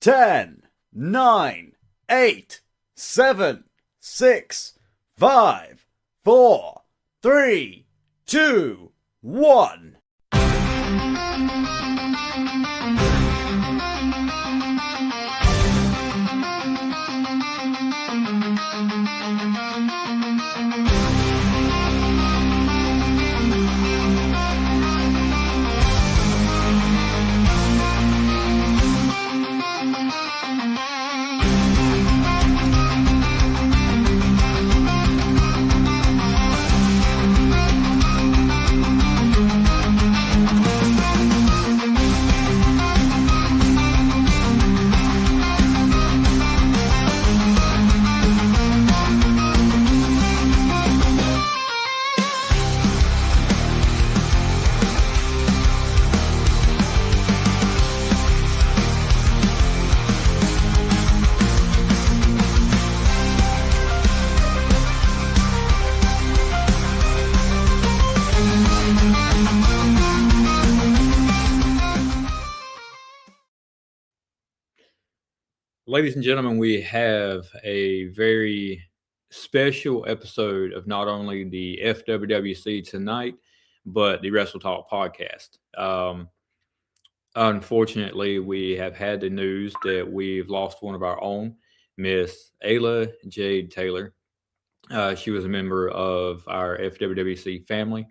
10, 9, 8, 7, 6, 5, 4, 3, 2, 1. Ladies and gentlemen, we have a very special episode of not only the FWWC tonight, but the Wrestle Talk podcast. Unfortunately, we have had the news that we've lost one of our own, Miss Ayla Jade Taylor. She was a member of our FWWC family,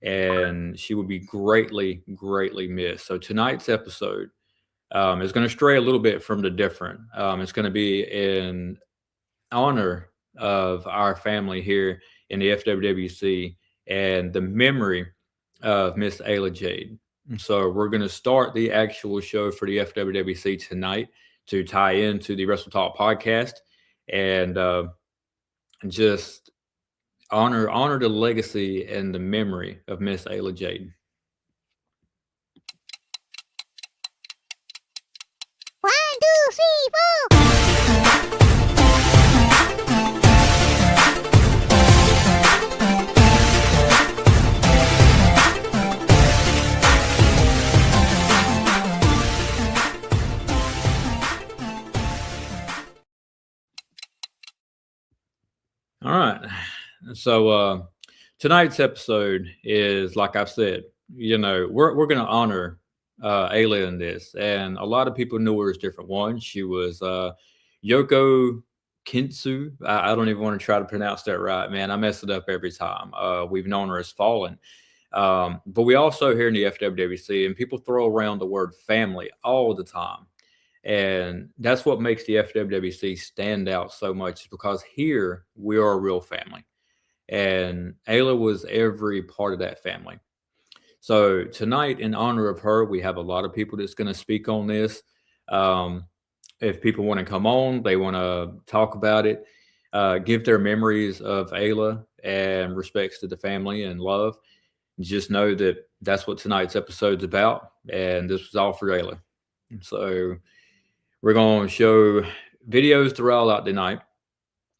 and she will be greatly, greatly missed. So tonight's episode is going to stray a little bit from the different. It's going to be in honor of our family here in the FWWC and the memory of Miss Ayla Jade. So we're going to start the actual show for the FWWC tonight to tie into the Wrestle Talk podcast and just honor the legacy and the memory of Miss Ayla Jade. 1, 2, 3, 4. All right. So tonight's episode is, like I've said, we're going to honor Ayla in this. And a lot of people knew her as different ones. She was Yoko Kintsu. I don't even want to try to pronounce that right, man. I mess it up every time. We've known her as Fallen. But we also here in the FWWC, and people throw around the word family all the time. And that's what makes the FWWC stand out so much, because here we are a real family. And Ayla was every part of that family. So tonight, in honor of her, we have a lot of people that's going to speak on this. If people want to come on, they want to talk about it, give their memories of Ayla and respects to the family and love, just know that that's what tonight's episode's about. And this was all for Ayla. So we're going to show videos throughout the night.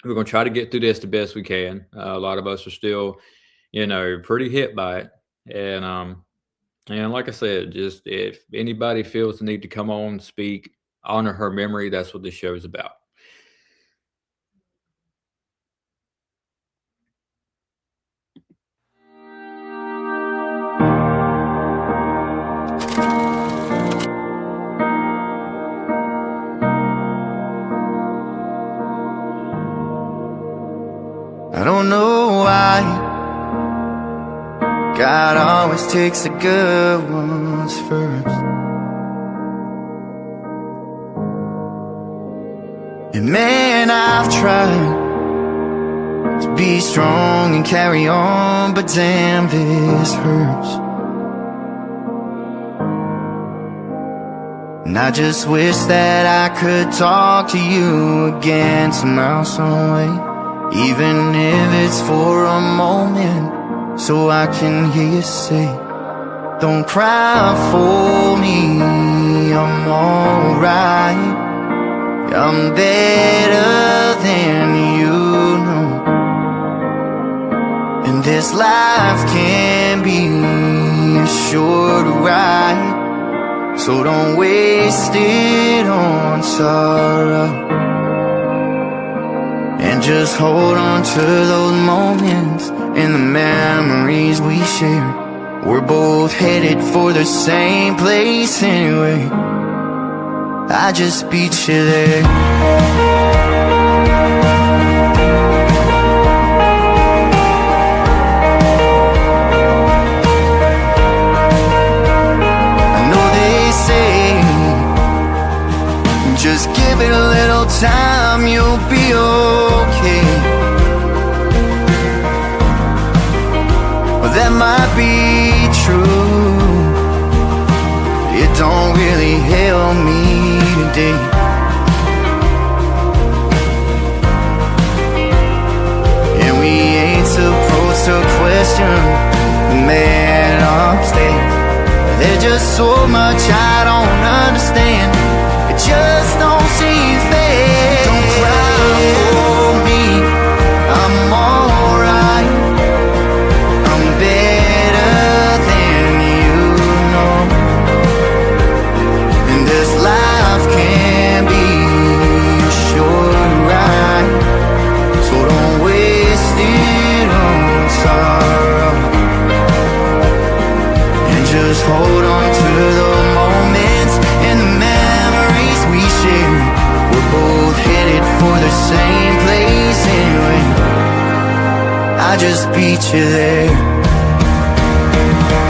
We're going to try to get through this the best we can. A lot of us are still, pretty hit by it. And like I said, just if anybody feels the need to come on, speak, honor her memory, that's what this show is about. I don't know why God always takes the good ones first. And man, I've tried to be strong and carry on, but damn, this hurts. And I just wish that I could talk to you again somehow, some way, even if it's for a moment, so I can hear you say, don't cry for me, I'm alright, I'm better than you know. And this life can be a short ride, So don't waste it on sorrow, and just hold on to those moments and the memories we shared. We're both headed for the same place anyway. I just beat you there. Just give it a little time, you'll be okay. Well, that might be true. It don't really help me today. And we ain't supposed to question the man upstairs. There's just so much I don't understand. It just don't seem fair. Don't cry for me, I'm alright. I'm better than you know. And this life can be a short ride. So don't waste it on sorrow, and just hold on to the moments and the memories we share. We're both headed for the same place anyway. I just beat you there.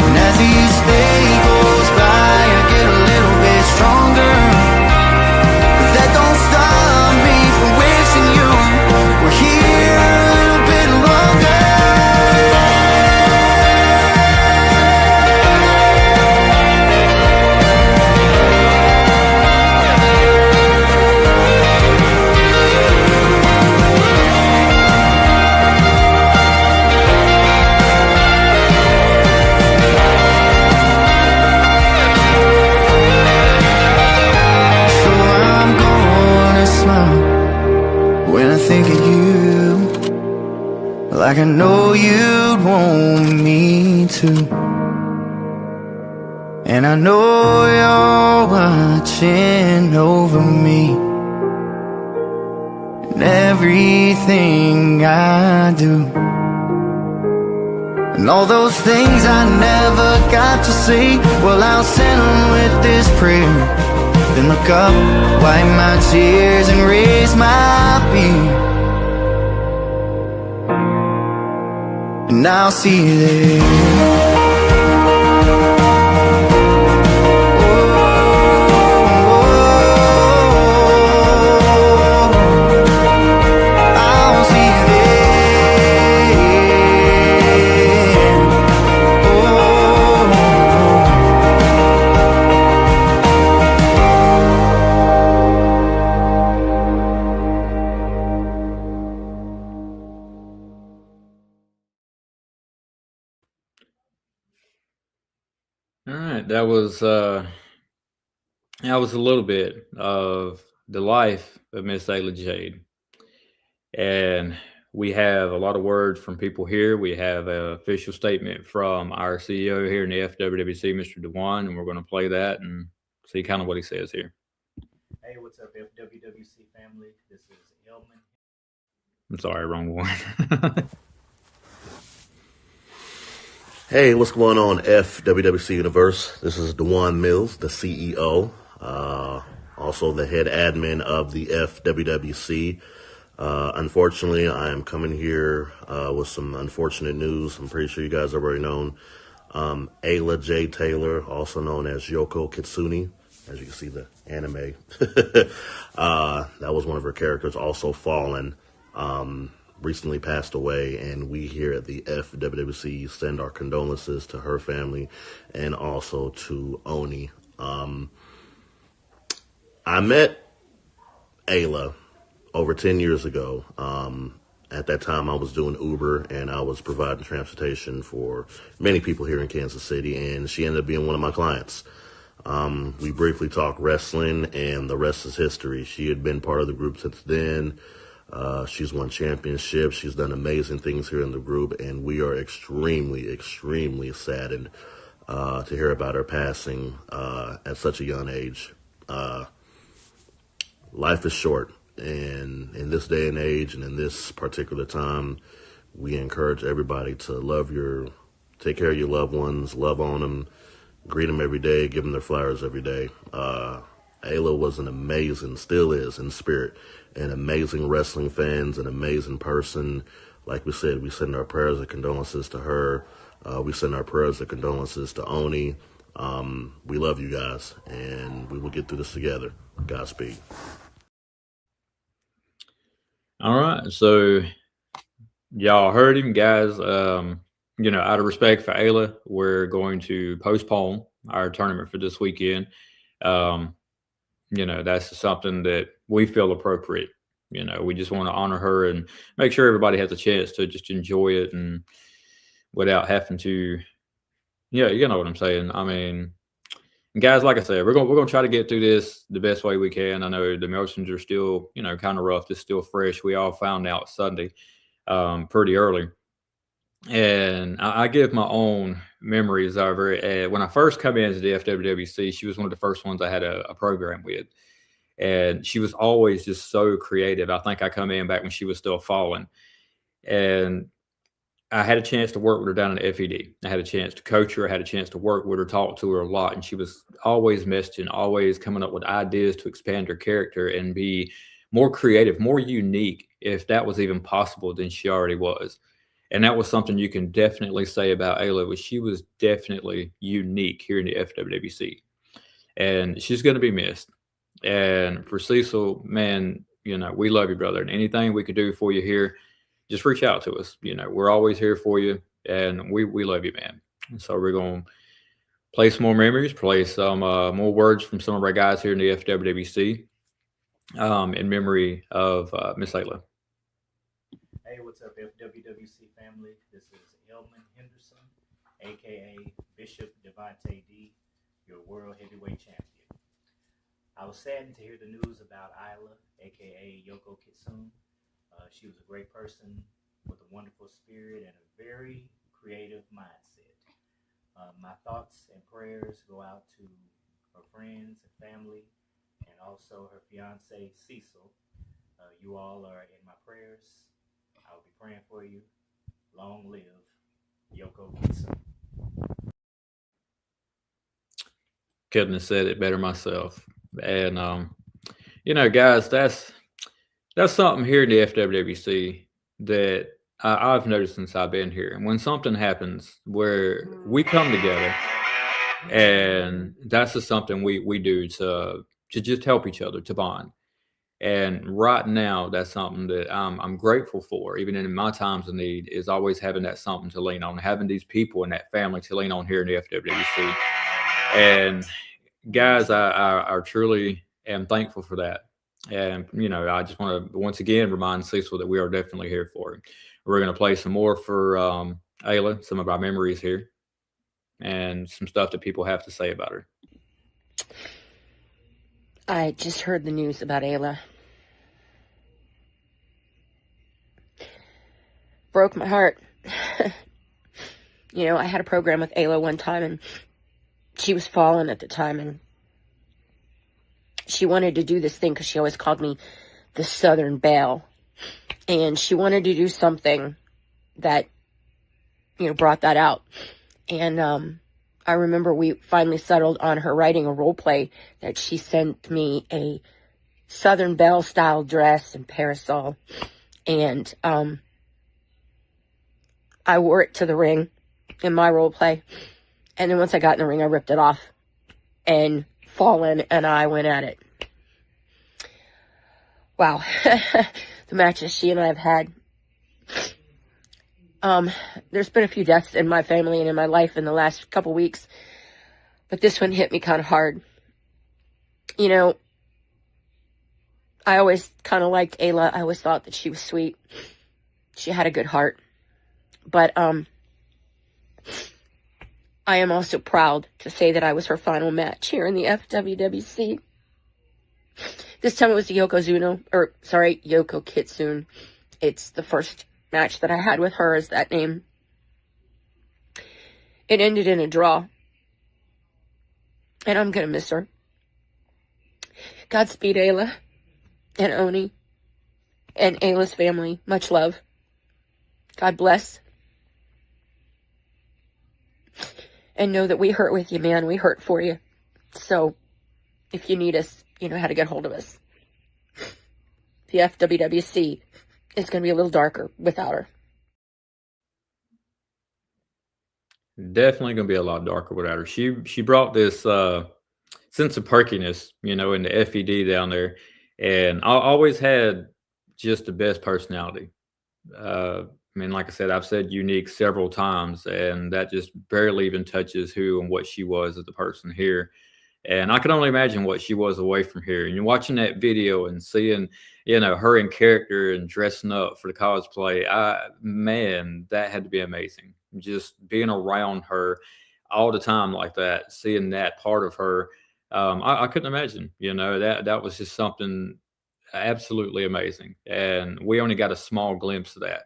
And as each day goes by, I get a little bit stronger. But that don't stop me from wishing you were here a little bit longer. When I think of you, like I know you'd want me to. And I know you're watching over me and everything I do. And all those things I never got to say, well, I'll send them with this prayer. Then look up, wipe my tears and raise my beer. And I'll see you there. All right, that was a little bit of the life of Miss Ayla Jade, and we have a lot of words from people here. We have an official statement from our CEO here in the FWWC, Mr. Dewan, and we're going to play that and see kind of what he says here. Hey, what's up, FWWC family? This is Elman. I'm sorry, wrong one. Hey, what's going on, FWWC Universe? This is Dewan Mills, the CEO, also the head admin of the FWWC. Unfortunately, I am coming here with some unfortunate news. I'm pretty sure you guys have already known. Ayla Jade Taylor, also known as Yoko Kitsune, as you can see the anime. That was one of her characters, also fallen. Recently passed away, and we here at the FWWC send our condolences to her family and also to Oni. I met Ayla over 10 years ago. At that time, I was doing Uber, and I was providing transportation for many people here in Kansas City, and she ended up being one of my clients. We briefly talked wrestling, and the rest is history. She had been part of the group since then. She's won championships. She's done amazing things here in the group, and we are extremely, extremely saddened to hear about her passing at such a young age. Life is short, and in this day and age and in this particular time, we encourage everybody to take care of your loved ones, love on them, greet them every day, give them their flowers every day. Ayla was still is in spirit, an amazing wrestling fan, an amazing person. Like we said, we send our prayers and condolences to her. We send our prayers and condolences to Oni. We love you guys, and we will get through this together. Godspeed. All right, so y'all heard him, guys. Out of respect for Ayla, we're going to postpone our tournament for this weekend. That's something that we feel appropriate. We just want to honor her and make sure everybody has a chance to just enjoy it and without having to, you know what I'm saying. I mean, guys, like I said, we're gonna try to get through this the best way we can. I know the emotions are still, kind of rough. It's still fresh. We all found out Sunday, pretty early, and I give my own memories of her. When I first come into the FWWC, she was one of the first ones I had a program with, and she was always just so creative. I think I come in back when she was still falling, and I had a chance to work with her down in FED. I had a chance to coach her. I had a chance to work with her, talk to her a lot. And she was always messaging, always coming up with ideas to expand her character and be more creative, more unique, if that was even possible, than she already was. And that was something you can definitely say about Ayla, was she was definitely unique here in the FWWC. And she's going to be missed. And for Cecil, man, we love you, brother. And anything we could do for you here, just reach out to us. We're always here for you, and we love you, man. So we're going to play some more memories, play some more words from some of our guys here in the FWWC in memory of Miss Ayla. Hey, what's up, FWWC family? This is Elman Henderson, a.k.a. Bishop Devontae D., your World Heavyweight Champion. I was saddened to hear the news about Ayla, a.k.a. Yoko Kitsune. She was a great person with a wonderful spirit and a very creative mindset. My thoughts and prayers go out to her friends and family, and also her fiance, Cecil. You all are in my prayers. I will be praying for you. Long live Yoko Kitsune. Couldn't have said it better myself. And, guys, that's something here in the FWWC that I've noticed since I've been here. And when something happens where we come together, and that's just something we do to just help each other, to bond. And right now, that's something that I'm grateful for, even in my times of need, is always having that something to lean on, having these people and that family to lean on here in the FWWC. And guys, I truly am thankful for that. And, I just want to once again remind Cecil that we are definitely here for him. We're going to play some more for Ayla, some of our memories here, and some stuff that people have to say about her. I just heard the news about Ayla. Broke my heart. I had a program with Ayla one time, and she was falling at the time, and she wanted to do this thing because she always called me the Southern Belle. And she wanted to do something that, brought that out. And I remember we finally settled on her writing a role play that she sent me a Southern Belle style dress and parasol. And I wore it to the ring in my role play. And then once I got in the ring, I ripped it off. And Fallen and I went at it. Wow. The matches she and I have had. There's been a few deaths in my family and in my life in the last couple weeks, but this one hit me kind of hard. I always kind of liked Ayla. I always thought that she was sweet. She had a good heart. But I am also proud to say that I was her final match here in the FWWC. This time it was Yoko Kitsune. It's the first match that I had with her as that name. It ended in a draw. And I'm going to miss her. Godspeed, Ayla and Oni and Ayla's family. Much love. God bless. And know that we hurt with you, man. We hurt for you. So if you need us, you know how to get hold of us. The FWWC is going to be a little darker without her. Definitely going to be a lot darker without her. She brought this sense of perkiness, in the FED down there. And I always had just the best personality. Like I said, I've said unique several times, and that just barely even touches who and what she was as a person here. And I can only imagine what she was away from here. And you're watching that video and seeing, her in character and dressing up for the cosplay. Man, that had to be amazing. Just being around her all the time like that, seeing that part of her. I couldn't imagine, that was just something absolutely amazing. And we only got a small glimpse of that.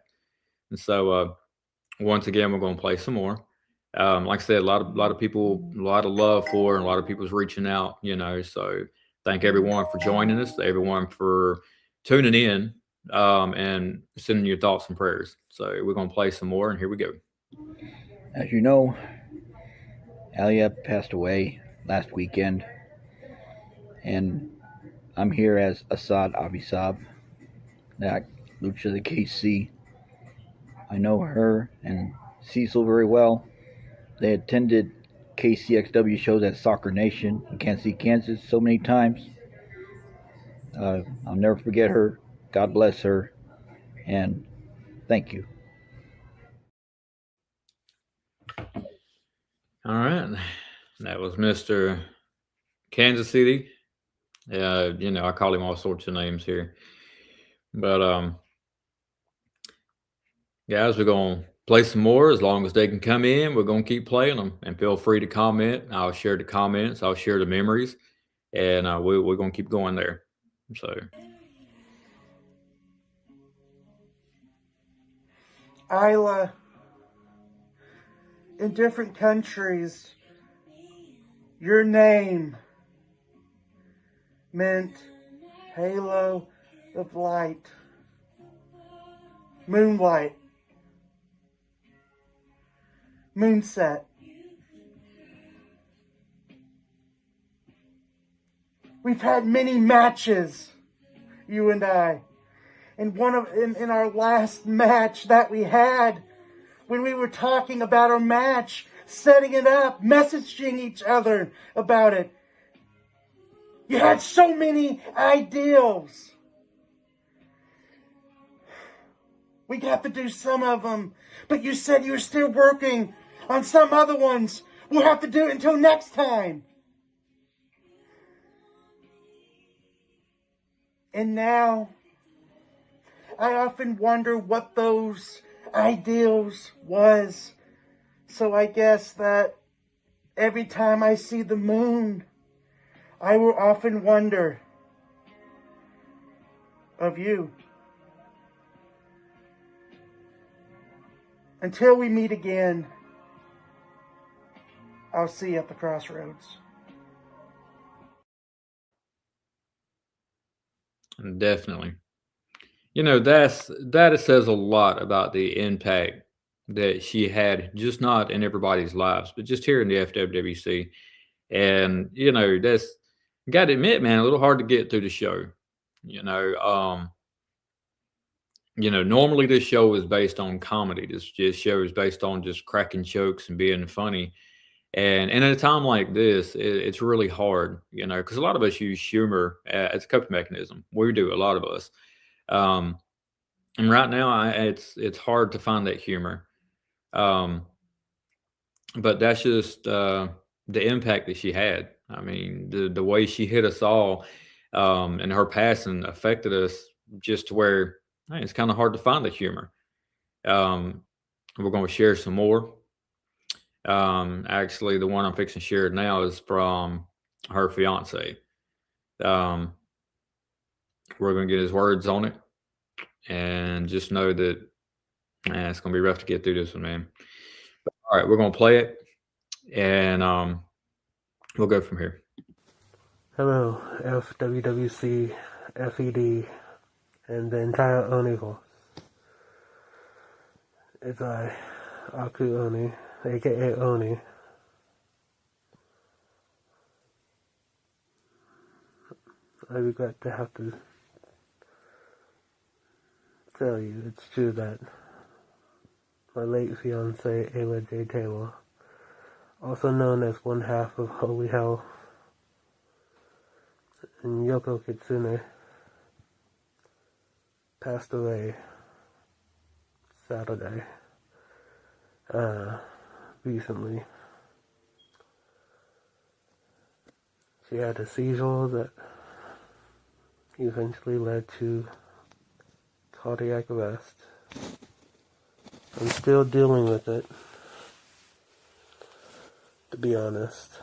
And so, once again, we're going to play some more. Like I said, a lot of people, a lot of love for, and a lot of people's reaching out, so thank everyone for joining us, everyone for tuning in, and sending your thoughts and prayers. So we're going to play some more, and here we go. As you know, Ayla passed away last weekend, and I'm here as Assad Abisab, that Lucha the KC. I know her and Cecil very well. They attended KCXW shows at Soccer Nation in Kansas City, Kansas so many times. I'll never forget her. God bless her, and thank you. All right. That was Mr. Kansas City. I call him all sorts of names here. But guys, we're going to play some more. As long as they can come in, we're going to keep playing them. And feel free to comment. I'll share the comments. I'll share the memories. And we're going to keep going there. So, Ayla, in different countries, your name meant halo of light, moonlight, moonset. We've had many matches, you and I. In our last match that we had, when we were talking about our match, setting it up, messaging each other about it, you had so many ideals. We got to do some of them, but you said you were still working on some other ones. We'll have to do it until next time. And now, I often wonder what those ideals was. So I guess that every time I see the moon, I will often wonder of you. Until we meet again, I'll see you at the crossroads. definitely. That says a lot about the impact that she had, just not in everybody's lives, but just here in the FWWC. And that's, got to admit, man, a little hard to get through the show. Normally this show is based on comedy. This show is based on just cracking jokes and being funny. And at a time like this, it's really hard, because a lot of us use humor as a coping mechanism. We do, a lot of us. And right now, it's hard to find that humor. But that's just the impact that she had. I mean, the way she hit us all, and her passing affected us just to where it's kind of hard to find the humor. We're going to share some more. Actually, the one I'm fixing to share now is from her fiance. We're going to get his words on it, and just know that it's going to be rough to get through this one, man. But, all right, we're going to play it, and we'll go from here. Hello, FWWC, FED, and the entire Oni force. It's I, Aku Oni, aka Oni. I regret to have to tell you it's true that my late fiancée, Ayla Jade Taylor, also known as one half of Holy Hell, and Yoko Kitsune, passed away Saturday, recently. She had a seizure that eventually led to cardiac arrest. I'm still dealing with it, to be honest.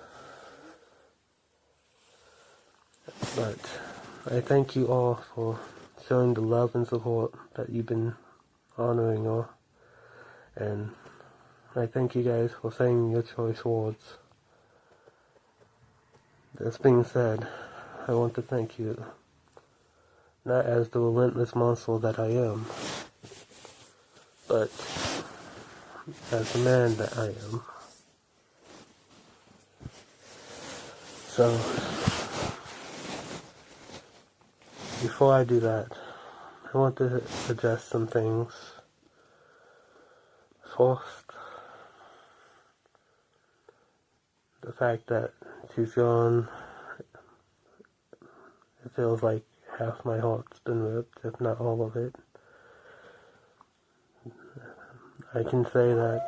But I thank you all for showing the love and support that you've been honoring her. And I thank you guys for saying your choice words. This being said, I want to thank you, not as the relentless monster that I am, but as the man that I am. So, before I do that, I want to address some things. First, the fact that she's gone, it feels like half my heart's been ripped, if not all of it. I can say that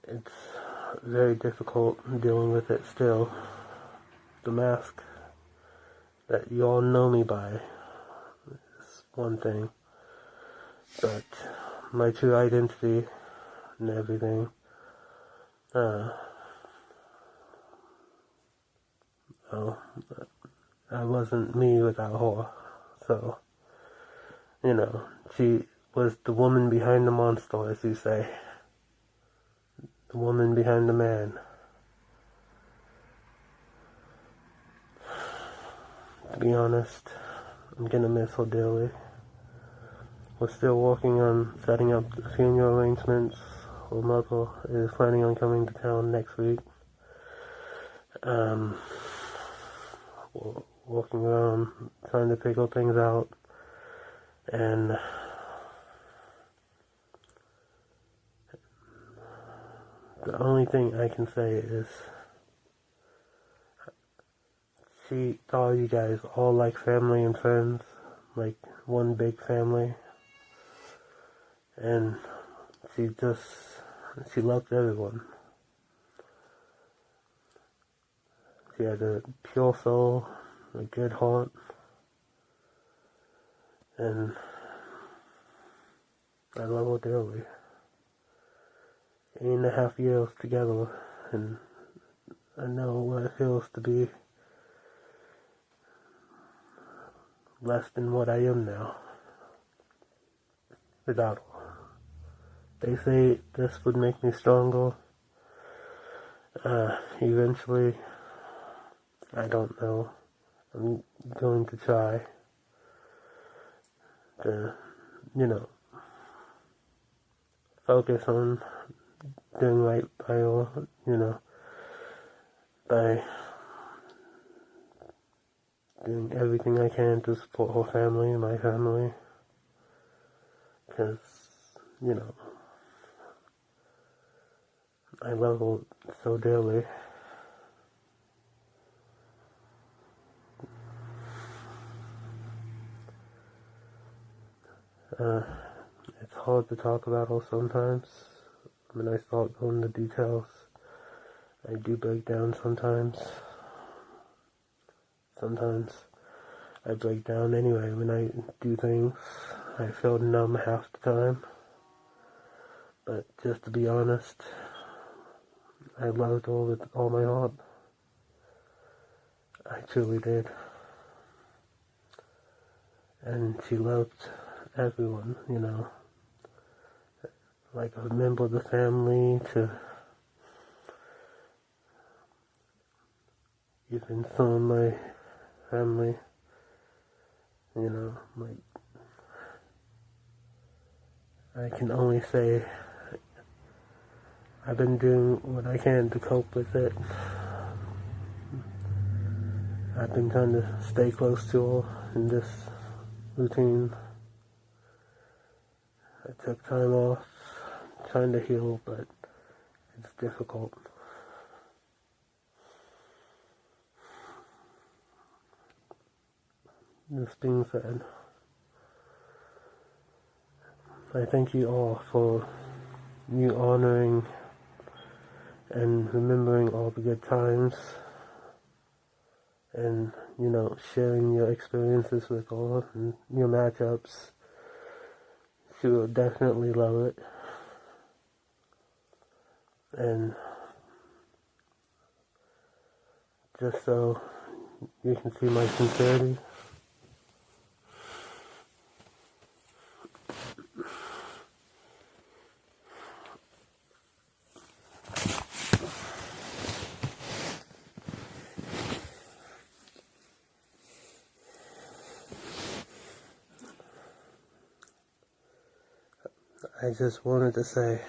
it's very difficult dealing with it still. The mask that you all know me by is one thing, but my true identity and everything, well, I wasn't me without her. So, you know, she was the woman behind the monster, as you say. The woman behind the man. To be honest, I'm gonna miss her dearly. We're still working on setting up the funeral arrangements. Her mother is planning on coming to town next week. We're walking around trying to figure things out. And the only thing I can say is she saw you guys all like family and friends, like one big family. And she loved everyone. She had a pure soul, a good heart, and I love her dearly. 8.5 years together, and I know what it feels to be less than what I am now without her. They say this would make me stronger. Eventually, I don't know. I'm going to try to, focus on doing right by her, by doing everything I can to support her family and my family. Because, I love her so dearly. It's hard to talk about her sometimes. When I start going into details, I do break down sometimes. Sometimes I break down anyway when I do things. I feel numb half the time. But just to be honest, I loved her with all my heart. I truly did. And she loved everyone, like a member of the family to even some of my family, you know, like, I can only say I've been doing what I can to cope with it. I've been trying to stay close to all in this routine. I took time off, trying to heal, but it's difficult. This being said, I thank you all for you honoring and remembering all the good times and, you know, sharing your experiences with all and your matchups. She will definitely love it. And just so you can see my sincerity, I just wanted to say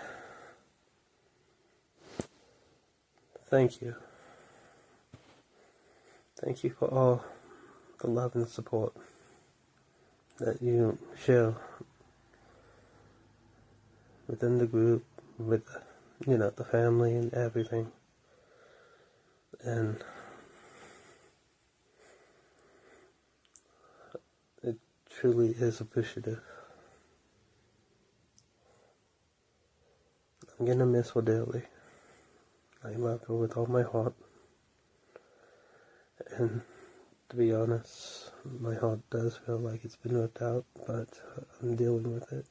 thank you. Thank you for all the love and support that you share within the group, with, you know, the family and everything. And it truly is appreciative. I'm gonna miss her dearly. I love her with all my heart. And to be honest, my heart does feel like it's been ripped out, but I'm dealing with it.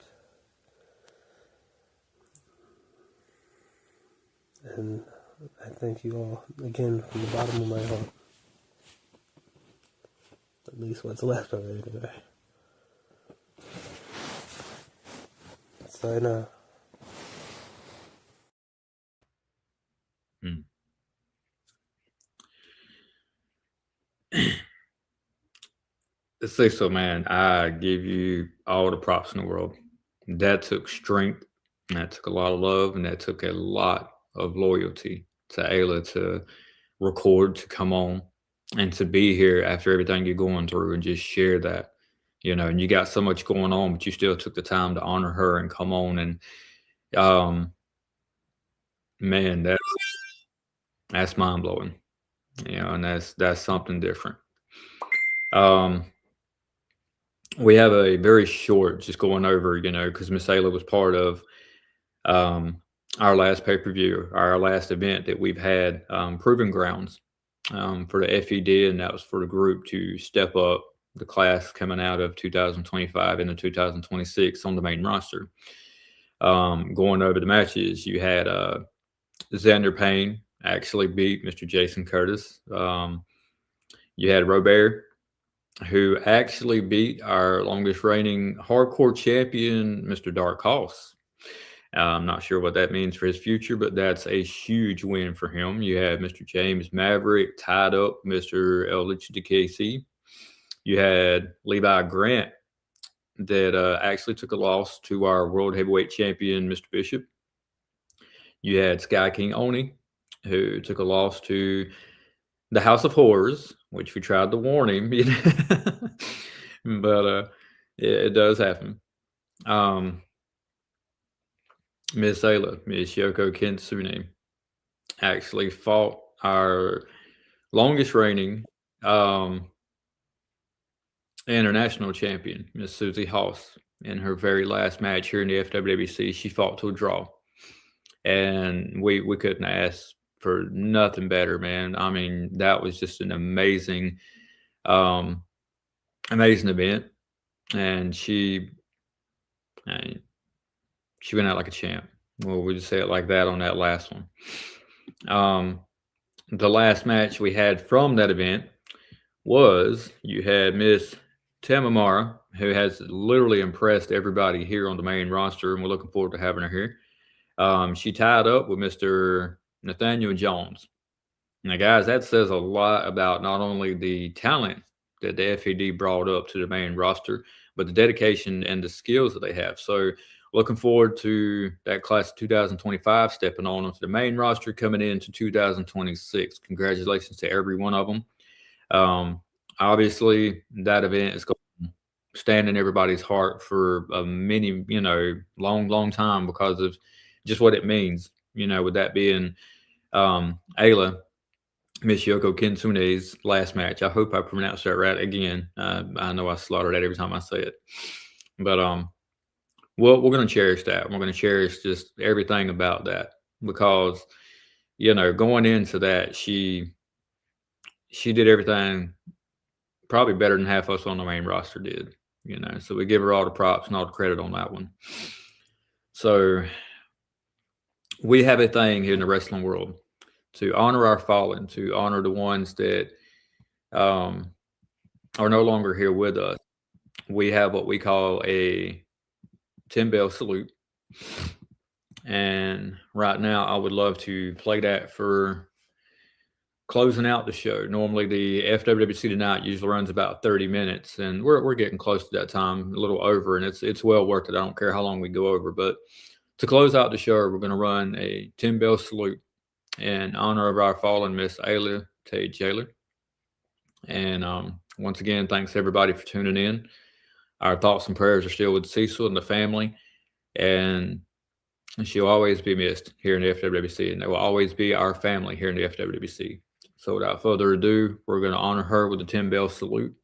And I thank you all again from the bottom of my heart. At least what's left of it anyway. Sign out. Let's say so, man. I give you all the props in the world. That took strength, and that took a lot of love, and that took a lot of loyalty to Ayla to record, to come on, and to be here after everything you're going through and just share that. You know, and you got so much going on, but you still took the time to honor her and come on. And man, that's mind blowing. You know, and that's something different. We have a very short, just going over, you know, because Miss Ayla was part of our last pay-per-view, our last event that we've had, Proving Grounds, for the FED, and that was for the group to step up the class coming out of 2025 into 2026 on the main roster. Going over the matches, you had Xander Payne actually beat Mr. Jason Curtis. You had Robert, who actually beat our longest reigning hardcore champion, Mr. Dark Horse. I'm not sure what that means for his future, but that's a huge win for him. You had Mr. James Maverick tied up Mr. Eldritch DKC. You had Levi Grant that actually took a loss to our world heavyweight champion, Mr. Bishop. You had Sky King Oni, who took a loss to the House of Horrors, which we tried to warn him, but it does happen. Miss Ayla, Miss Yoko Kensune, actually fought our longest reigning international champion, Miss Susie Haas, in her very last match here in the FWWC. She fought to a draw, and we couldn't ask for nothing better, man. I mean, that was just an amazing event, and she went out like a champ. Well, we just say it like that on that last one. The last match we had from that event was, you had Miss Tamamara, who has literally impressed everybody here on the main roster, and we're looking forward to having her here. She tied up with Mr. Nathaniel Jones. Now, guys, that says a lot about not only the talent that the FED brought up to the main roster, but the dedication and the skills that they have. So, looking forward to that class of 2025 stepping on onto the main roster coming into 2026. Congratulations to every one of them. Obviously, that event is going to stand in everybody's heart for a many, long time because of just what it means. With that being Ayla, Miss Yoko Kinsune's last match. I hope I pronounced that right again. I know I slaughter that every time I say it. But we're going to cherish that. We're going to cherish just everything about that because, going into that, she did everything probably better than half us on the main roster did, So we give her all the props and all the credit on that one. So we have a thing here in the wrestling world to honor our fallen, to honor the ones that are no longer here with us. We have what we call a 10-bell salute. And right now, I would love to play that for closing out the show. Normally, the FWWC tonight usually runs about 30 minutes, and we're getting close to that time, a little over, and it's well worth it. I don't care how long we go over. But to close out the show, we're going to run a 10-bell salute in honor of our fallen Miss Ayla Jade. And once again, thanks everybody for tuning in. Our thoughts and prayers are still with Cecil and the family, and she'll always be missed here in the FWWC, and they will always be our family here in the FWWC. So without further ado, we're going to honor her with a 10-bell salute.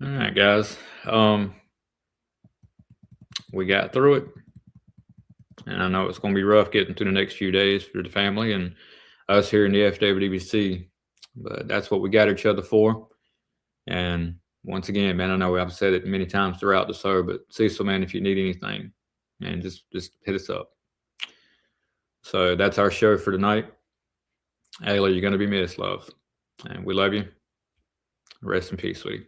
All right, guys. We got through it. And I know it's going to be rough getting through the next few days for the family and us here in the FWWC. But that's what we got each other for. And once again, man, I know I've said it many times throughout the show, but Cecil, man, if you need anything, man, just hit us up. So that's our show for tonight. Ayla, you're going to be missed, love. And we love you. Rest in peace, sweetie.